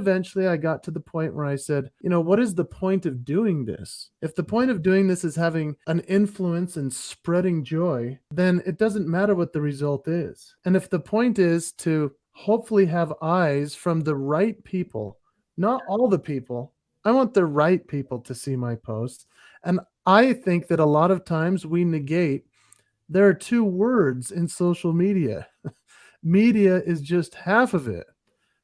eventually I got to the point where I said, what is the point of doing this? If the point of doing this is having an influence and spreading joy, then it doesn't matter what the result is. And if the point is to hopefully have eyes from the right people, not all the people, I want the right people to see my posts. And I think that a lot of times we negate, there are two words in social media. Media is just half of it.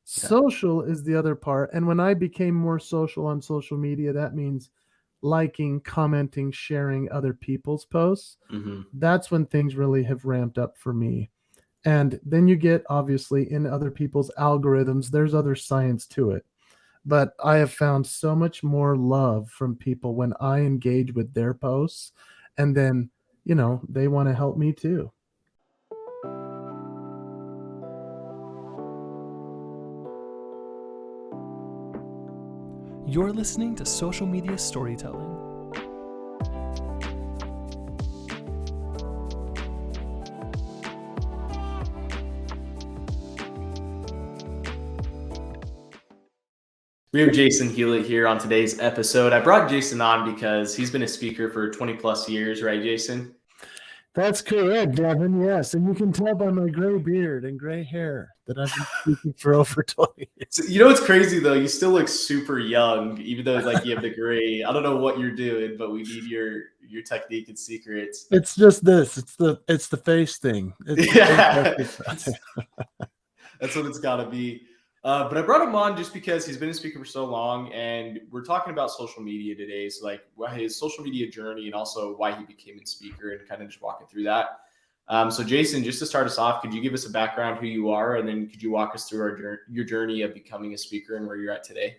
Social is the other part. And when I became more social on social media, that means liking, commenting, sharing other people's posts. That's when things really have ramped up for me. And then you get, obviously, in other people's algorithms, there's other science to it. But I have found so much more love from people when I engage with their posts. And then, they want to help me too. You're listening to Social Media Storytelling. We have Jason Hewlett here on today's episode. I brought Jason on because he's been a speaker for 20 plus years, right, Jason? That's correct, Devin. Yes. And you can tell by my gray beard and gray hair that I've been speaking for over 20 years. So, you know what's crazy, though? You still look super young, even though you have the gray. I don't know what you're doing, but we need your technique and secrets. It's just this. It's the face thing. That's what it's got to be. But I brought him on just because he's been a speaker for so long, and we're talking about social media today. So his social media journey, and also why he became a speaker, and kind of just walking through that. So Jason, just to start us off, could you give us a background who you are, and then could you walk us through your journey of becoming a speaker and where you're at today?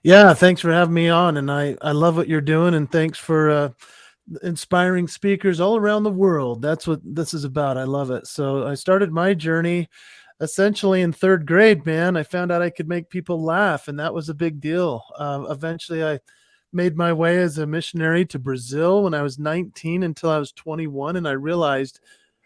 Yeah, thanks for having me on, and I love what you're doing, and thanks for inspiring speakers all around the world. That's what this is about. I love it. So I started my journey essentially in third grade, man. I found out I could make people laugh, and that was a big deal. Eventually, I made my way as a missionary to Brazil when I was 19 until I was 21, and I realized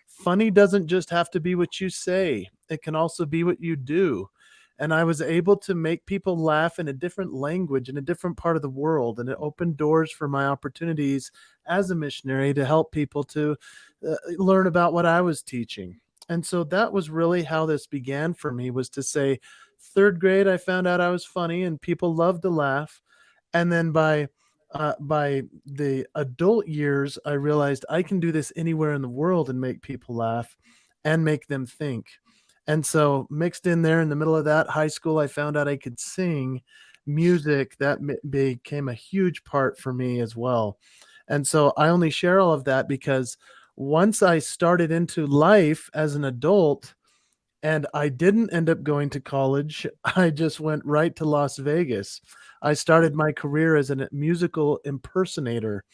funny doesn't just have to be what you say. It can also be what you do. And I was able to make people laugh in a different language, in a different part of the world, and it opened doors for my opportunities as a missionary to help people to learn about what I was teaching. And so that was really how this began for me, was to say, third grade, I found out I was funny and people loved to laugh. And then by the adult years, I realized I can do this anywhere in the world and make people laugh and make them think. And so mixed in there in the middle of that, high school, I found out I could sing music. That became a huge part for me as well. And so I only share all of that because once I started into life as an adult and I didn't end up going to college, I just went right to Las Vegas. I started my career as a musical impersonator.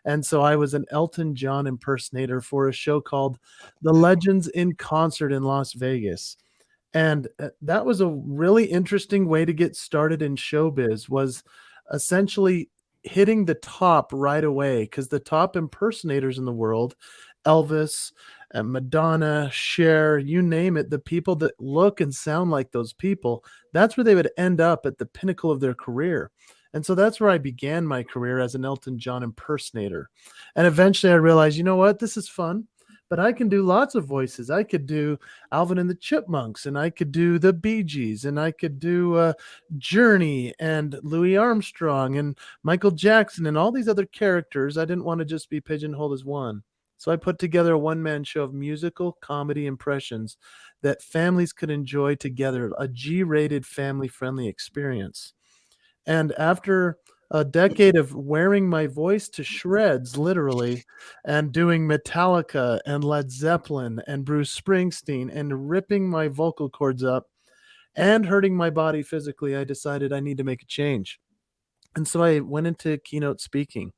And so I was an Elton John impersonator for a show called The Legends in Concert in Las Vegas. And that was a really interesting way to get started in showbiz, was essentially hitting the top right away, because the top impersonators in the world, Elvis and Madonna, Cher, you name it, the people that look and sound like those people, that's where they would end up at the pinnacle of their career. And so that's where I began my career as an Elton John impersonator. And eventually I realized, you know what, this is fun, but I can do lots of voices. I could do Alvin and the Chipmunks, and I could do the Bee Gees, and I could do Journey and Louis Armstrong and Michael Jackson and all these other characters. I didn't want to just be pigeonholed as one. So I put together a one-man show of musical comedy impressions that families could enjoy together, a G-rated family-friendly experience. And after a decade of wearing my voice to shreds, literally, and doing Metallica and Led Zeppelin and Bruce Springsteen and ripping my vocal cords up and hurting my body physically, I decided I need to make a change. And so I went into keynote speaking.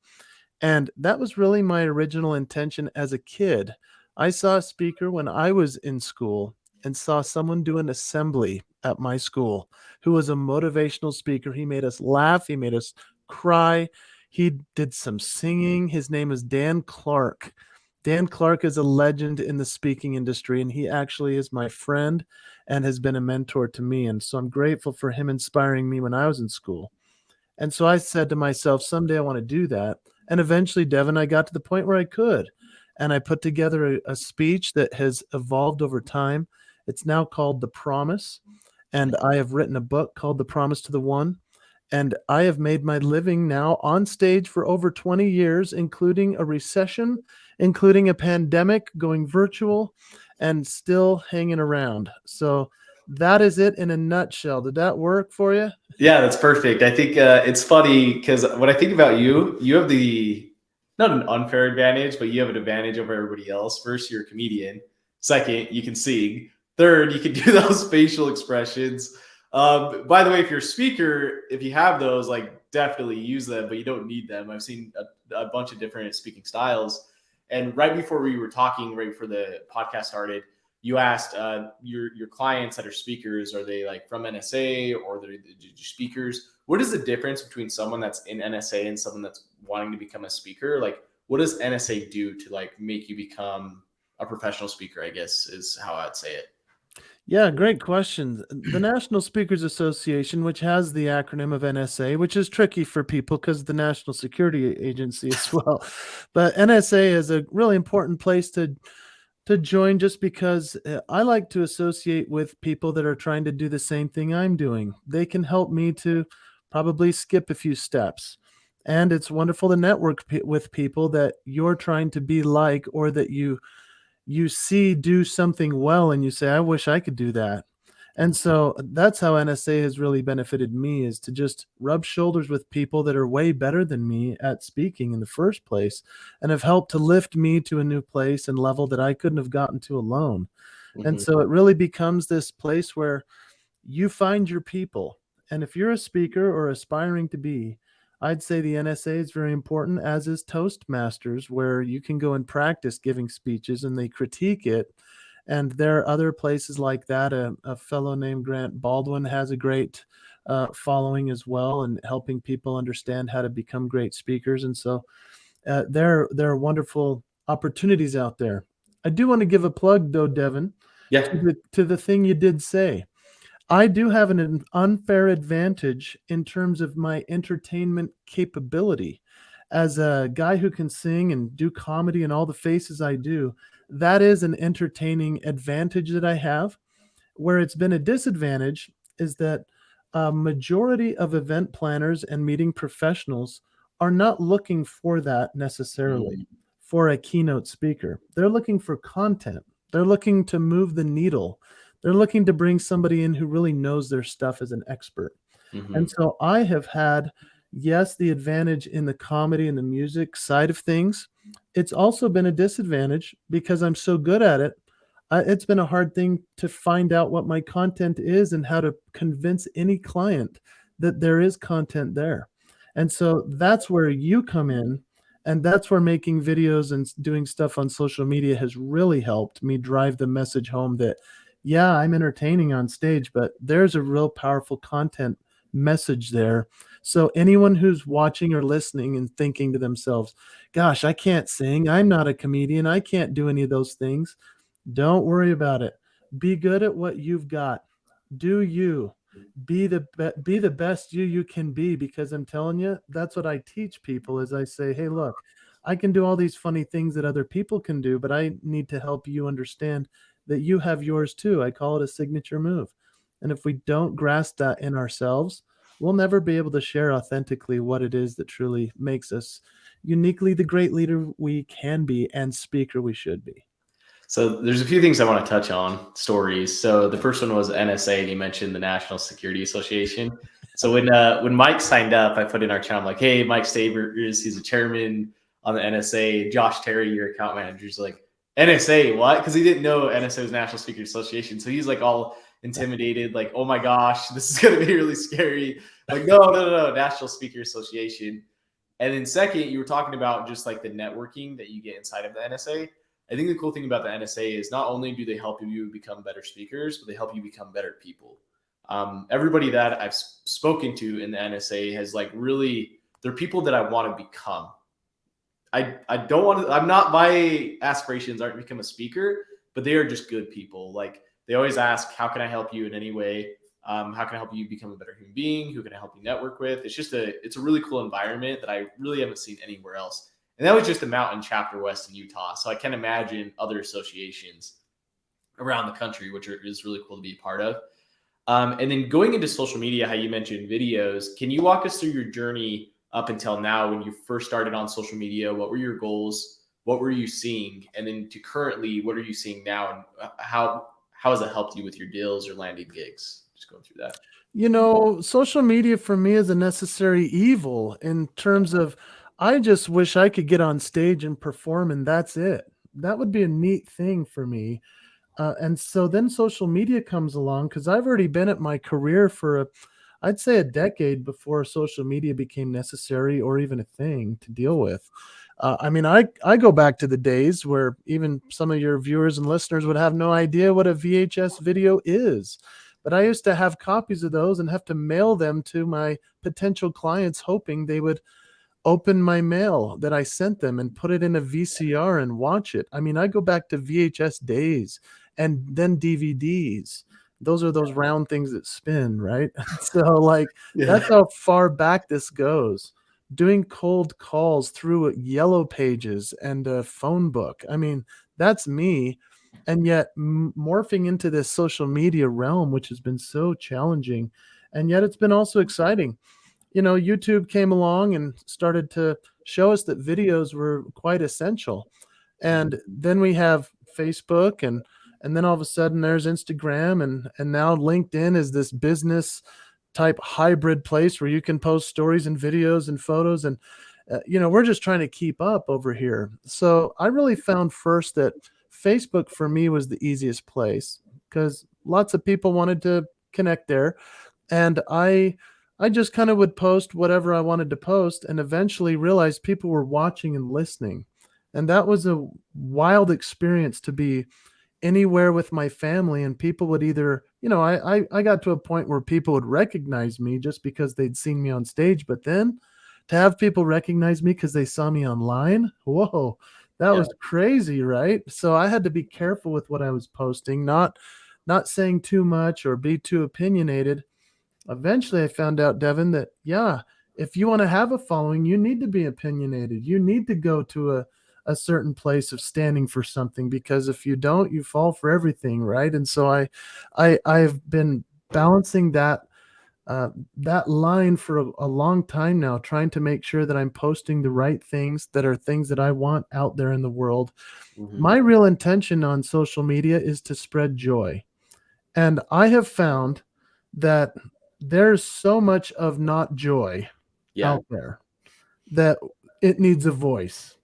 And that was really my original intention as a kid. I saw a speaker when I was in school and saw someone do an assembly at my school who was a motivational speaker. He made us laugh. He made us cry. He did some singing. His name is Dan Clark. Dan Clark is a legend in the speaking industry, and he actually is my friend and has been a mentor to me. And so I'm grateful for him inspiring me when I was in school. And so I said to myself, someday I want to do that. And eventually, Devin, I got to the point where I could. And I put together a speech that has evolved over time. It's now called The Promise. And I have written a book called The Promise to the One. And I have made my living now on stage for over 20 years, including a recession, including a pandemic, going virtual, and still hanging around. So that is it in a nutshell. Did that work for you? Yeah, that's perfect. I think it's funny because when I think about you, you have not an unfair advantage, but you have an advantage over everybody else. First, you're a comedian. Second, you can sing. Third, you can do those facial expressions. By the way, if you're a speaker, if you have those, like definitely use them, but you don't need them. I've seen a bunch of different speaking styles. And right before we were talking, right before the podcast started, you asked your clients that are speakers, are they like from NSA or they're speakers? What is the difference between someone that's in NSA and someone that's wanting to become a speaker? Like, what does NSA do to like make you become a professional speaker, I guess is how I'd say it. Yeah, great question. The National Speakers Association, which has the acronym of NSA, which is tricky for people because the National Security Agency as well. But NSA is a really important place to join just because I like to associate with people that are trying to do the same thing I'm doing. They can help me to probably skip a few steps. And it's wonderful to network with people that you're trying to be like, or that you see do something well and you say, I wish I could do that. And so that's how NSA has really benefited me, is to just rub shoulders with people that are way better than me at speaking in the first place and have helped to lift me to a new place and level that I couldn't have gotten to alone. And so it really becomes this place where you find your people. And if you're a speaker or aspiring to be, I'd say the NSA is very important, as is Toastmasters, where you can go and practice giving speeches and they critique it. And there are other places like that. A fellow named Grant Baldwin has a great following as well, and helping people understand how to become great speakers. And so there are wonderful opportunities out there. I do want to give a plug, though, Devin, Yeah. to the thing you did say. I do have an unfair advantage in terms of my entertainment capability. As a guy who can sing and do comedy and all the faces I do, that is an entertaining advantage that I have. Where it's been a disadvantage is that a majority of event planners and meeting professionals are not looking for that necessarily for a keynote speaker. They're looking for content. They're looking to move the needle. They're looking to bring somebody in who really knows their stuff as an expert. And so I have had, yes, the advantage in the comedy and the music side of things. It's also been a disadvantage because I'm so good at it. It's been a hard thing to find out what my content is and how to convince any client that there is content there. And so that's where you come in. And that's where making videos and doing stuff on social media has really helped me drive the message home that, yeah, I'm entertaining on stage, but there's a real powerful content message there. So anyone who's watching or listening and thinking to themselves, gosh, I can't sing, I'm not a comedian, I can't do any of those things, don't worry about it. Be good at what you've got. Do you. Be the best you can be, because I'm telling you, that's what I teach people. Is I say, hey, look, I can do all these funny things that other people can do, but I need to help you understand that you have yours too. I call it a signature move. And if we don't grasp that in ourselves, we'll never be able to share authentically what it is that truly makes us uniquely the great leader we can be and speaker we should be. So there's a few things I want to touch on, stories. So the first one was NSA, and you mentioned the National Security Association. So when Mike signed up, I put in our channel, like, hey, Mike Stavers, he's a chairman on the NSA. Josh Terry, your account manager, is like, NSA, what? Because he didn't know NSA was National Speakers Association. So he's like all intimidated, like, oh my gosh, this is going to be really scary. Like, no, National Speakers Association. And then second, you were talking about just like the networking that you get inside of the NSA. I think the cool thing about the NSA is not only do they help you become better speakers, but they help you become better people. Everybody that I've spoken to in the NSA has like really, they're people that I want to become. I don't want to, I'm not, my aspirations aren't to become a speaker, but they are just good people. Like they always ask, how can I help you in any way? How can I help you become a better human being? Who can I help you network with? It's a really cool environment that I really haven't seen anywhere else. And that was just a mountain chapter west in Utah. So I can imagine other associations around the country, which is really cool to be a part of. And then going into social media, how you mentioned videos, can you walk us through your journey up until now when you first started on social media? What were your goals? What were you seeing? And then to currently, what are you seeing now? And how has it helped you with your deals or landing gigs? Just going through that. You know, social media for me is a necessary evil in terms of I just wish I could get on stage and perform and that's it. That would be a neat thing for me. And so then social media comes along because I've already been at my career for I'd say a decade before social media became necessary or even a thing to deal with. I mean, I go back to the days where even some of your viewers and listeners would have no idea what a VHS video is. But I used to have copies of those and have to mail them to my potential clients, hoping they would open my mail that I sent them and put it in a VCR and watch it. I mean, I go back to VHS days and then DVDs. Those are those round things that spin, right? So like that's how far back this goes. Doing cold calls through yellow pages and a phone book. I mean, that's me. And yet morphing into this social media realm, which has been so challenging. And yet it's been also exciting. You know, YouTube came along and started to show us that videos were quite essential. And then we have Facebook and then all of a sudden there's Instagram and now LinkedIn is this business type hybrid place where you can post stories and videos and photos and you know, we're just trying to keep up over here. So I really found first that Facebook for me was the easiest place because lots of people wanted to connect there and I just kind of would post whatever I wanted to post and eventually realized people were watching and listening. And that was a wild experience to be anywhere with my family and people would either, you know, I got to a point where people would recognize me just because they'd seen me on stage, but then to have people recognize me because they saw me online, whoa, that was crazy, right? So I had to be careful with what I was posting, not saying too much or be too opinionated. Eventually I found out, Devin, that yeah, if you want to have a following, you need to be opinionated. You need to go to a certain place of standing for something because if you don't, you fall for everything, right? And so I've been balancing that line for a long time now, trying to make sure that I'm posting the right things that are things that I want out there in the world. My real intention on social media is to spread joy. And I have found that there's so much of not joy out there that it needs a voice.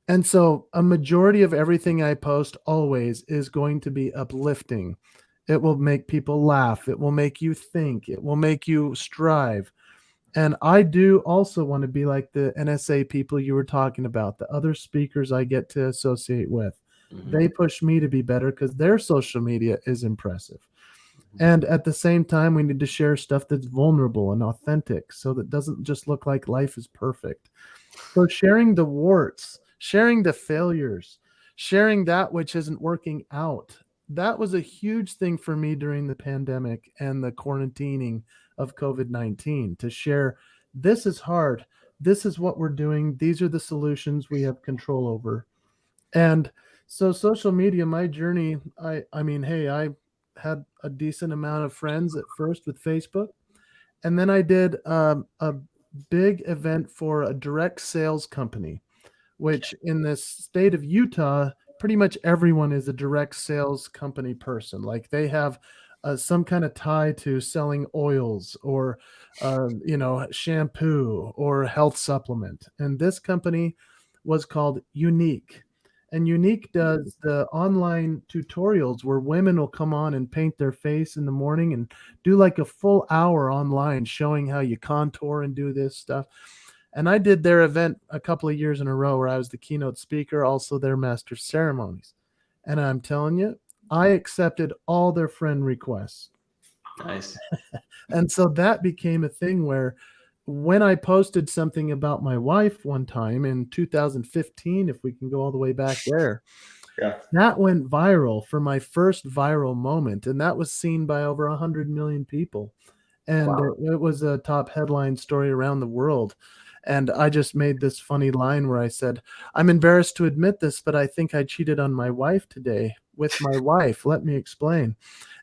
And so a majority of everything I post always is going to be uplifting. It will make people laugh. It will make you think. It will make you strive. And I do also want to be like the NSA people you were talking about, the other speakers I get to associate with. They push me to be better because their social media is impressive. And at the same time, we need to share stuff that's vulnerable and authentic so that doesn't just look like life is perfect. So sharing the warts, sharing the failures, sharing that which isn't working out. That was a huge thing for me during the pandemic and the quarantining of COVID-19 to share this is hard. This is what we're doing. These are the solutions we have control over. And so social media, my journey, I mean, hey, I had a decent amount of friends at first with Facebook. And then I did a big event for a direct sales company, which in the state of Utah, pretty much everyone is a direct sales company person. Like they have some kind of tie to selling oils or, you know, shampoo or health supplement. And this company was called Unique. And Unique does the online tutorials where women will come on and paint their face in the morning and do like a full hour online showing how you contour and do this stuff. And I did their event a couple of years in a row where I was the keynote speaker, also their master ceremonies. And I'm telling you, I accepted all their friend requests. Nice. And so that became a thing where when I posted something about my wife one time in 2015, if we can go all the way back there, Yeah. That went viral for my first viral moment, and that was seen by over 100 million people. And Wow. it was a top headline story around the world. And I just made this funny line where I said, "I'm embarrassed to admit this, but I think I cheated on my wife today with my wife. Let me explain."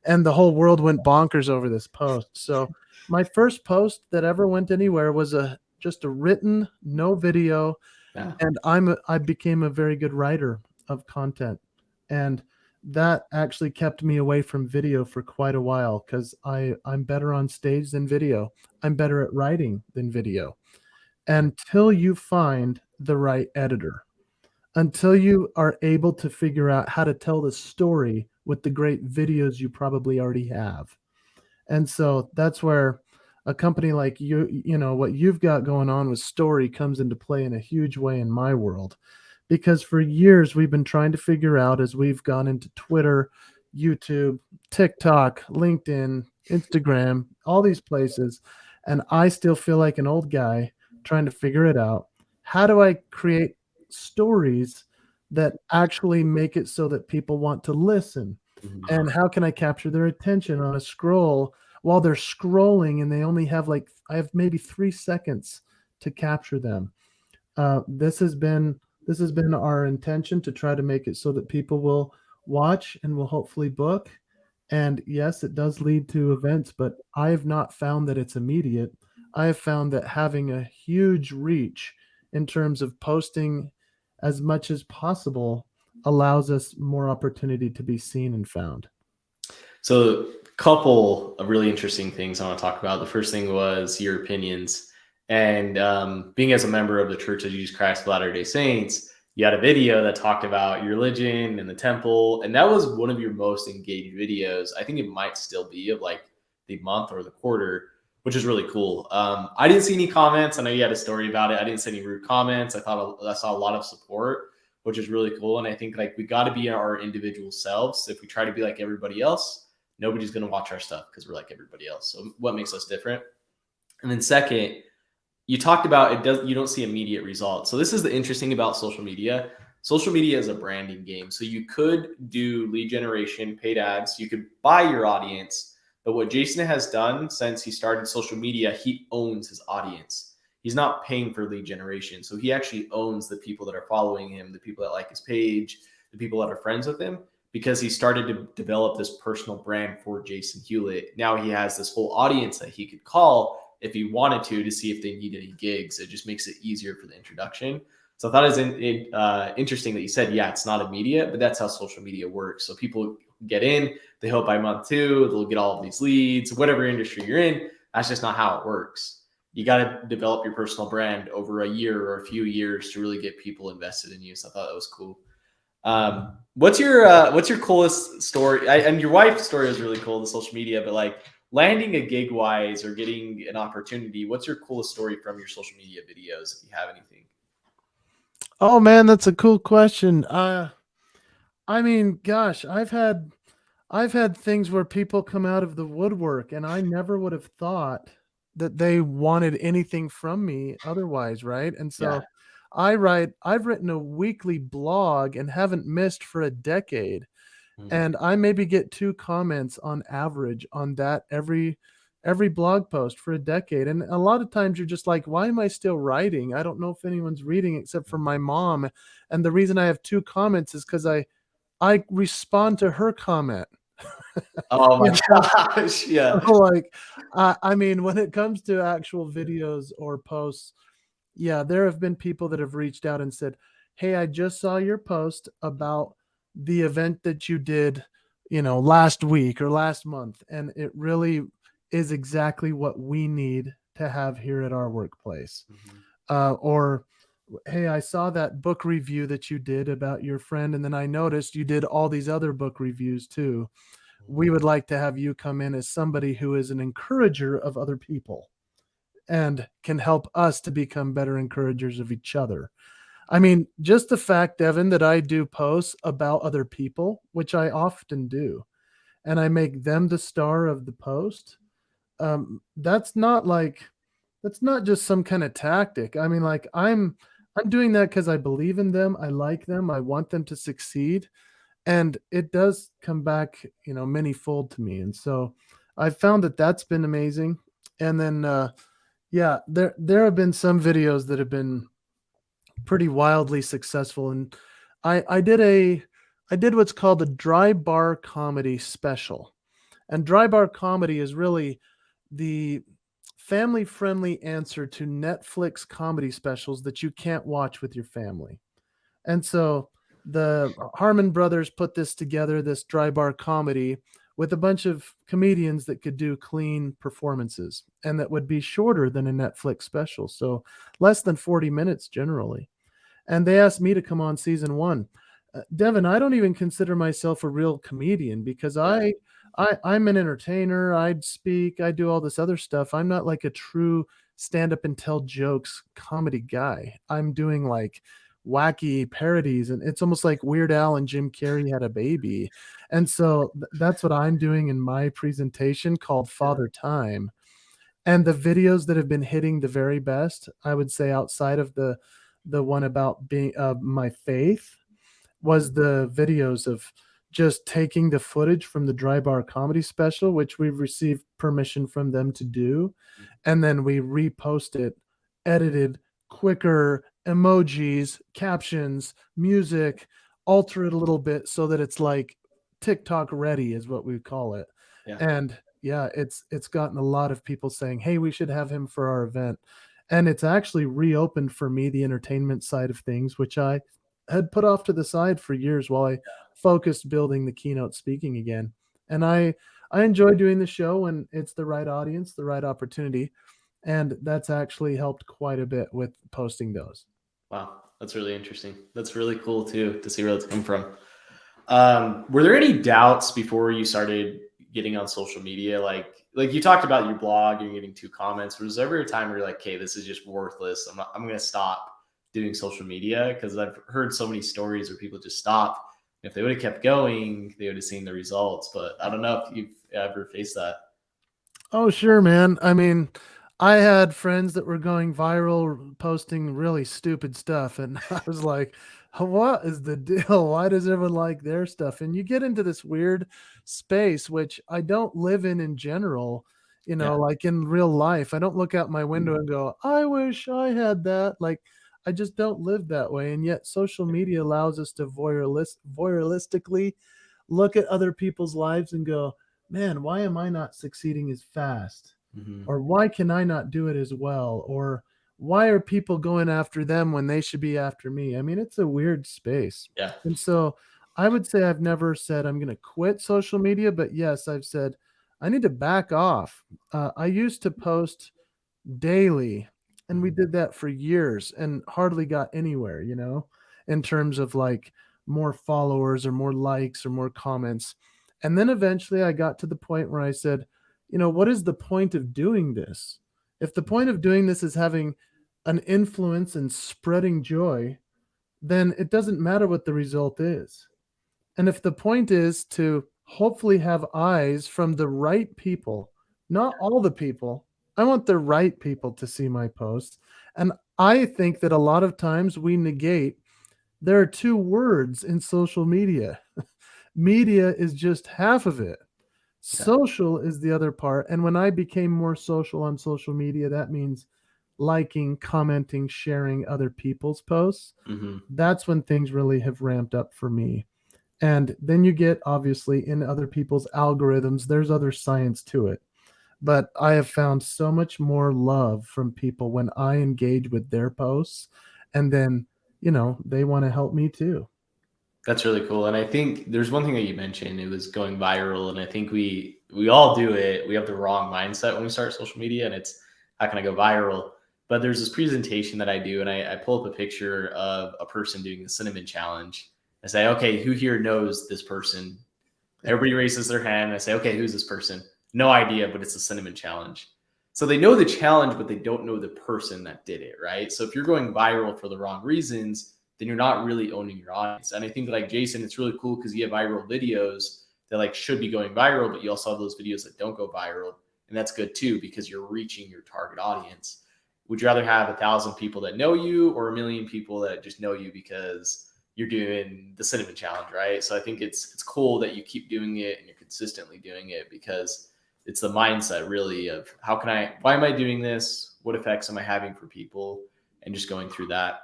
And the whole world went bonkers over this post. So my first post that ever went anywhere was just a written, no video, Yeah. and I became a very good writer of content, and that actually kept me away from video for quite a while because I'm better on stage than video. I'm better at writing than video. Until you find the right editor, until you are able to figure out how to tell the story with the great videos you probably already have. And so that's where a company like you know, what you've got going on with Story comes into play in a huge way in my world. Because for years we've been trying to figure out as we've gone into Twitter, YouTube, TikTok, LinkedIn, Instagram, all these places, and I still feel like an old guy trying to figure it out. How do I create stories that actually make it so that people want to listen? Mhm. And how can I capture their attention on a scroll while they're scrolling and they only have like I have maybe 3 seconds to capture them. This has been our intention to try to make it so that people will watch and will hopefully book. And yes, it does lead to events, but I have not found that it's immediate. I have found that having a huge reach in terms of posting as much as possible allows us more opportunity to be seen and found. So, a couple of really interesting things I want to talk about. The first thing was your opinions. And being as a member of the Church of Jesus Christ of Latter day Saints, you had a video that talked about your religion and the temple. And that was one of your most engaged videos. I think it might still be of like the month or the quarter, which is really cool. I didn't see any comments. I know you had a story about it. I didn't see any rude comments. I saw a lot of support, which is really cool. And I think like we got to be our individual selves. If we try to be like everybody else, nobody's going to watch our stuff because we're like everybody else. So what makes us different? And then second, you talked about you don't see immediate results. So this is the interesting about social media. Social media is a branding game. So you could do lead generation, paid ads, you could buy your audience. But what Jason has done since he started social media, he owns his audience. He's not paying for lead generation. So he actually owns the people that are following him, the people that like his page, the people that are friends with him, because he started to develop this personal brand for Jason Hewlett. Now he has this whole audience that he could call if he wanted to see if they need any gigs. It just makes it easier for the introduction. So I thought it was interesting that you said, yeah, it's not immediate, but that's how social media works. So people get in, they hope by month 2, they'll get all of these leads, whatever industry you're in. That's just not how it works. You got to develop your personal brand over a year or a few years to really get people invested in you. So I thought that was cool. What's your coolest story? And your wife's story is really cool, the social media, but like landing a gig wise or getting an opportunity, what's your coolest story from your social media videos, if you have anything? Oh man, that's a cool question. I mean, gosh, I've had things where people come out of the woodwork and I never would have thought that they wanted anything from me otherwise, right? And Yeah. so I've written a weekly blog and haven't missed for a decade. Mhm. And I maybe get 2 comments on average on that every blog post for a decade. And a lot of times you're just like, why am I still writing? I don't know if anyone's reading except for my mom. And the reason I have 2 comments is because I respond to her comment. Oh my You know? gosh. Yeah. So, like, I mean, when it comes to actual videos or posts, yeah, there have been people that have reached out and said, "Hey, I just saw your post about the event that you did, last week or last month, and it really is exactly what we need to have here at our workplace." Mhm. Or, "Hey, I saw that book review that you did about your friend, and then I noticed you did all these other book reviews too. We would like to have you come in as somebody who is an encourager of other people and can help us to become better encouragers of each other." I mean, just the fact, Devin, that I do posts about other people, which I often do, and I make them the star of the post. That's not just some kind of tactic. I mean, like I'm doing that because I believe in them. I like them. I want them to succeed. And it does come back, many-fold to me. And so I found that that's been amazing. And then, yeah, there have been some videos that have been pretty wildly successful. And I did what's called a dry bar comedy special. And dry bar comedy is really the family friendly answer to Netflix comedy specials that you can't watch with your family. And so the Harmon brothers put this together, this dry bar comedy with a bunch of comedians that could do clean performances and that would be shorter than a Netflix special. So less than 40 minutes generally. And they asked me to come on season one. Devin, I don't even consider myself a real comedian because Yeah. I'm an entertainer. I speak. I do all this other stuff. I'm not like a true stand up and tell jokes comedy guy. I'm doing like wacky parodies, and it's almost like Weird Al and Jim Carrey had a baby. And so that's what I'm doing in my presentation called Yeah. Father Time. And the videos that have been hitting the very best, I would say, outside of the one about being my faith, was the videos of just taking the footage from the Dry Bar Comedy Special, which we've received permission from them to do, and then we repost it, edited, quicker, emojis, captions, music, alter it a little bit so that it's like TikTok ready is what we call it. Yeah. And yeah, it's gotten a lot of people saying, "Hey, we should have him for our event." And it's actually reopened for me the entertainment side of things, which I had put off to the side for years while I focused building the keynote speaking again. And I enjoy doing the show when it's the right audience, the right opportunity, and that's actually helped quite a bit with posting those. Wow, that's really interesting. That's really cool too to see where that's come from. Were there any doubts before you started getting on social media? Like you talked about your blog and getting 2 comments. Was there ever a time where you're like, "Okay, this is just worthless. I'm going to stop doing social media"? Because I've heard so many stories where people just stop. If they would have kept going, they would have seen the results. But I don't know if you've ever faced that. Oh, sure, man. I mean, I had friends that were going viral posting really stupid stuff. And I was like, what is the deal? Why does everyone like their stuff? And you get into this weird space, which I don't live in general, Yeah. like in real life. I don't look out my window and go, I wish I had that. Like, I just don't live that way. And yet, social media allows us to voyeuristically look at other people's lives and go, man, why am I not succeeding as fast? Hmm. Or why can I not do it as well? Or why are people going after them when they should be after me? I mean, it's a weird space. Yeah. And so I would say I've never said I'm going to quit social media, but yes, I've said I need to back off. I used to post daily, and we Mhm. did that for years and hardly got anywhere, in terms of like more followers or more likes or more comments. And then eventually I got to the point where I said, what is the point of doing this? If the point of doing this is having an influence and spreading joy, then it doesn't matter what the result is. And if the point is to hopefully have eyes from the right people, not all the people, I want the right people to see my posts. And I think that a lot of times we negate, there are 2 words in social media. Media is just half of it. Yeah. Social is the other part. And when I became more social on social media, that means liking, commenting, sharing other people's posts. Hmm. That's when things really have ramped up for me. And then you get obviously in other people's algorithms, there's other science to it. But I have found so much more love from people when I engage with their posts. And then, they want to help me too. That's really cool. And I think there's one thing that you mentioned, it was going viral. And I think we all do it. We have the wrong mindset when we start social media, and it's how can I go viral? But there's this presentation that I do, and I pull up a picture of a person doing the cinnamon challenge. I say, okay, who here knows this person? Everybody raises their hand. And I say, okay, who's this person? No idea, but it's a cinnamon challenge. So they know the challenge, but they don't know the person that did it, right? So if you're going viral for the wrong reasons, then you're not really owning your audience. And I think like Jason, it's really cool because you have viral videos that like should be going viral, but you also have those videos that don't go viral. And that's good too, because you're reaching your target audience. would you rather have 1,000 people that know you or 1,000,000 people that just know you because you're doing the cinnamon challenge, right? So I think it's cool that you keep doing it and you're consistently doing it, because it's the mindset really of why am I doing this? What effects am I having for people? And just going through that.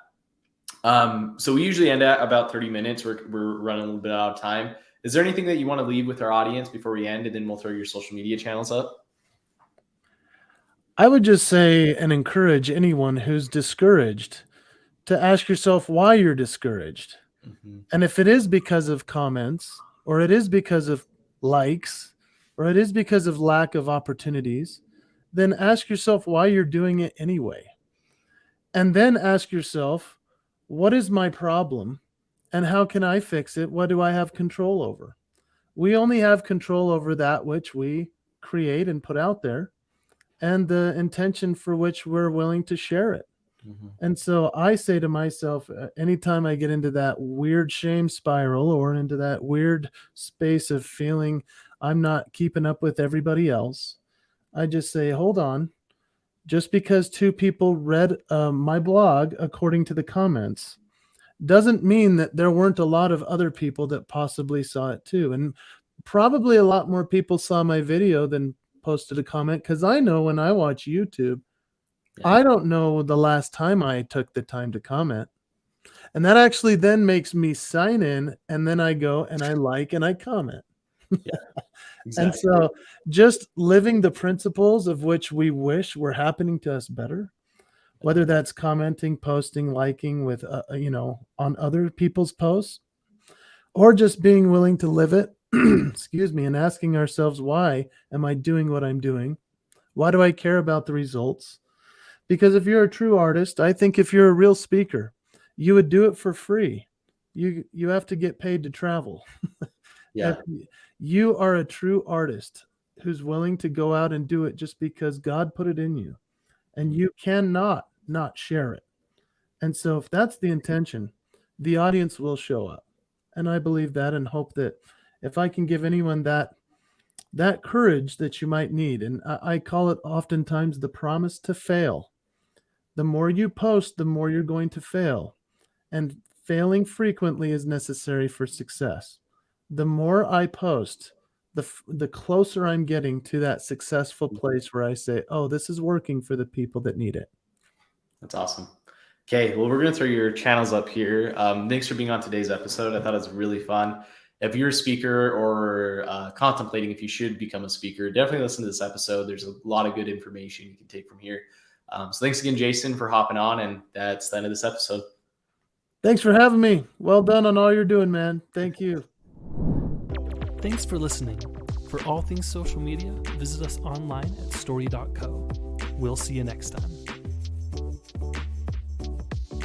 So we usually end at about 30 minutes. We're running a little bit out of time. Is there anything that you want to leave with our audience before we end, and then we'll throw your social media channels up? I would just say and encourage anyone who's discouraged to ask yourself why you're discouraged. Mm-hmm. And if it is because of comments, or it is because of likes, or it is because of lack of opportunities, then ask yourself why you're doing it anyway. And then ask yourself, what is my problem and how can I fix it? What do I have control over? We only have control over that which we create and put out there, and the intention for which we're willing to share it. Mm-hmm. And so I say to myself, anytime I get into that weird shame spiral or into that weird space of feeling I'm not keeping up with everybody else, I just say, hold on. Just because 2 people read my blog according to the comments doesn't mean that there weren't a lot of other people that possibly saw it too. And probably a lot more people saw my video than posted a comment, because I know when I watch YouTube, I don't know the last time I took the time to comment. And that actually then makes me sign in, and then I go and I like and I comment. Yeah, exactly. And so just living the principles of which we wish were happening to us better, whether that's commenting, posting, liking with, on other people's posts, or just being willing to live it, excuse me, and asking ourselves, why am I doing what I'm doing? Why do I care about the results? Because if you're a true artist, I think if you're a real speaker, you would do it for free. You have to get paid to travel. Yeah. If you are a true artist who's willing to go out and do it just because God put it in you, and you cannot not share it. And so if that's the intention, the audience will show up. And I believe that, and hope that if I can give anyone that courage that you might need, and I call it oftentimes the promise to fail. The more you post, the more you're going to fail. And failing frequently is necessary for success. The more I post, the closer I'm getting to that successful place where I say, oh, this is working for the people that need it. That's awesome. Okay, well, we're going to throw your channels up here. Thanks for being on today's episode. I thought it was really fun. If you're a speaker or contemplating if you should become a speaker, definitely listen to this episode. There's a lot of good information you can take from here. So thanks again, Jason, for hopping on. And that's the end of this episode. Thanks for having me. Well done on all you're doing, man. Thank you. Thanks for listening. For all things social media, visit us online at storyy.co. We'll see you next time.